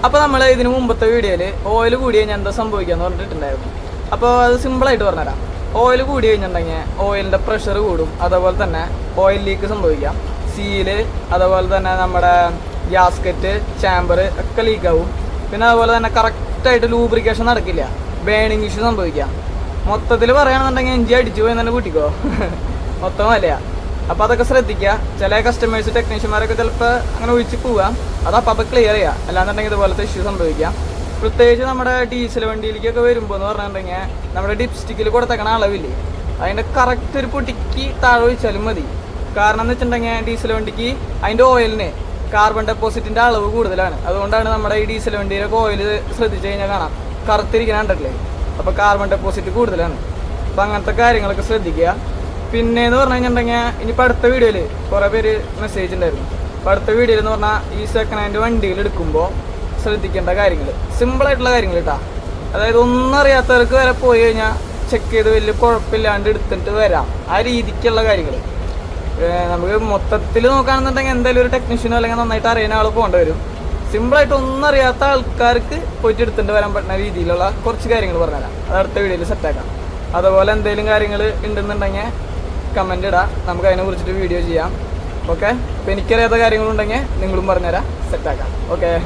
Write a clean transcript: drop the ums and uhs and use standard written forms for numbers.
അപ്പോൾ നമ്മൾ ഇതിന് മുമ്പത്തെ വീഡിയോയിൽ ഓയിൽ കൂടി കഴിഞ്ഞാൽ എന്താ സംഭവിക്കാന്ന് പറഞ്ഞിട്ടുണ്ടായിരുന്നു. അപ്പോൾ അത് സിമ്പിളായിട്ട് പറഞ്ഞുതരാം. ഓയിൽ കൂടി കഴിഞ്ഞിട്ടുണ്ടെങ്കിൽ ഓയിലിൻ്റെ പ്രഷർ കൂടും, അതേപോലെ തന്നെ ഓയിൽ ലീക്ക് സംഭവിക്കാം, സീല്, അതേപോലെ തന്നെ നമ്മുടെ ഗ്യാസ്കറ്റ്, ചാമ്പർ ഒക്കെ ലീക്കാവും. പിന്നെ അതുപോലെ തന്നെ കറക്റ്റായിട്ട് ലൂബ്രിക്കേഷൻ നടക്കില്ല, ബേണിങ് ഇഷ്യൂ സംഭവിക്കാം. മൊത്തത്തിൽ പറയുകയാണെന്നുണ്ടെങ്കിൽ എഞ്ചിൻ അടിച്ചു പോയി തന്നെ കൂട്ടിക്കോ മൊത്തമല്ല. അപ്പോൾ അതൊക്കെ ശ്രദ്ധിക്കുക. ചില കസ്റ്റമേഴ്സ് ടെക്നീഷ്യന്മാരൊക്കെ ചിലപ്പോൾ അങ്ങനെ ഒഴിച്ച് പോവാം, അത് അപ്പോൾ ക്ലിയർ ചെയ്യുക. അല്ലാന്നുണ്ടെങ്കിൽ ഇതുപോലത്തെ ഇഷ്യൂ സംഭവിക്കാം. പ്രത്യേകിച്ച് നമ്മുടെ ഡീസൽ വണ്ടിയിലേക്കൊക്കെ വരുമ്പോൾ എന്ന് പറഞ്ഞിട്ടുണ്ടെങ്കിൽ നമ്മുടെ ഡിപ്സ്റ്റിക്കിൽ കൊടുത്തേക്കണ അളവില്ലേ, അതിൻ്റെ കറക്റ്റ് ഒരു പൊട്ടിക്ക് താഴെ ഒഴിച്ചാലും മതി. കാരണം എന്ന് വെച്ചിട്ടുണ്ടെങ്കിൽ ഡീസൽ വണ്ടിക്ക് അതിൻ്റെ ഓയിലിന് കാർബൺ ഡെപ്പോസിറ്റിൻ്റെ അളവ് കൂടുതലാണ്. അതുകൊണ്ടാണ് നമ്മുടെ ഈ ഡീസൽ വണ്ടിയിലൊക്കെ ഓയിൽ ശ്രദ്ധിച്ചു കഴിഞ്ഞാൽ കാണാം കറുത്തിരിക്കാൻ കണ്ടിട്ടില്ലേ. അപ്പോൾ കാർബൺ ഡെപ്പോസിറ്റ് കൂടുതലാണ്. അപ്പോൾ അങ്ങനത്തെ കാര്യങ്ങളൊക്കെ ശ്രദ്ധിക്കുക. പിന്നെയെന്ന് പറഞ്ഞു കഴിഞ്ഞിട്ടുണ്ടെങ്കിൽ ഇനിയിപ്പോൾ അടുത്ത വീഡിയോയിൽ കുറേ പേര് മെസ്സേജ് ഉണ്ടായിരുന്നു. അപ്പോൾ അടുത്ത വീഡിയോയിൽ എന്ന് പറഞ്ഞാൽ ഈ സെക്കൻഡ് ഹാൻഡ് വണ്ടിയിൽ എടുക്കുമ്പോൾ ശ്രദ്ധിക്കേണ്ട കാര്യങ്ങൾ, സിമ്പിളായിട്ടുള്ള കാര്യങ്ങൾ കേട്ടോ. അതായത് ഒന്നും അറിയാത്തവർക്ക് വരെ പോയി കഴിഞ്ഞാൽ ചെക്ക് ചെയ്ത് വലിയ കുഴപ്പമില്ലാണ്ട് എടുത്തിട്ട് വരാം. ആ രീതിക്കുള്ള കാര്യങ്ങൾ നമുക്ക് മൊത്തത്തിൽ നോക്കുകയാണെന്നുണ്ടെങ്കിൽ എന്തായാലും ഒരു ടെക്നീഷ്യനോ അല്ലെങ്കിൽ നന്നായിട്ട് അറിയുന്ന ആൾ പോകേണ്ടി വരും. സിമ്പിളായിട്ട് ഒന്നും അറിയാത്ത ആൾക്കാർക്ക് പോയിട്ട് എടുത്തിട്ട് വരാൻ പറ്റുന്ന രീതിയിലുള്ള കുറച്ച് കാര്യങ്ങൾ പറഞ്ഞുതരാം. അത് അടുത്ത വീഡിയോയിൽ സെറ്റാക്കാം. അതുപോലെ എന്തെങ്കിലും കാര്യങ്ങൾ ഉണ്ടെന്നുണ്ടെങ്കിൽ കമൻ്റ് ഇടാം, നമുക്ക് അതിനെ കുറിച്ചിട്ട് വീഡിയോ ചെയ്യാം. ഓക്കെ. അപ്പോൾ എനിക്കറിയാത്ത കാര്യങ്ങളുണ്ടെങ്കിൽ നിങ്ങളും പറഞ്ഞുതരാം, സെറ്റാക്കാം. ഓക്കെ.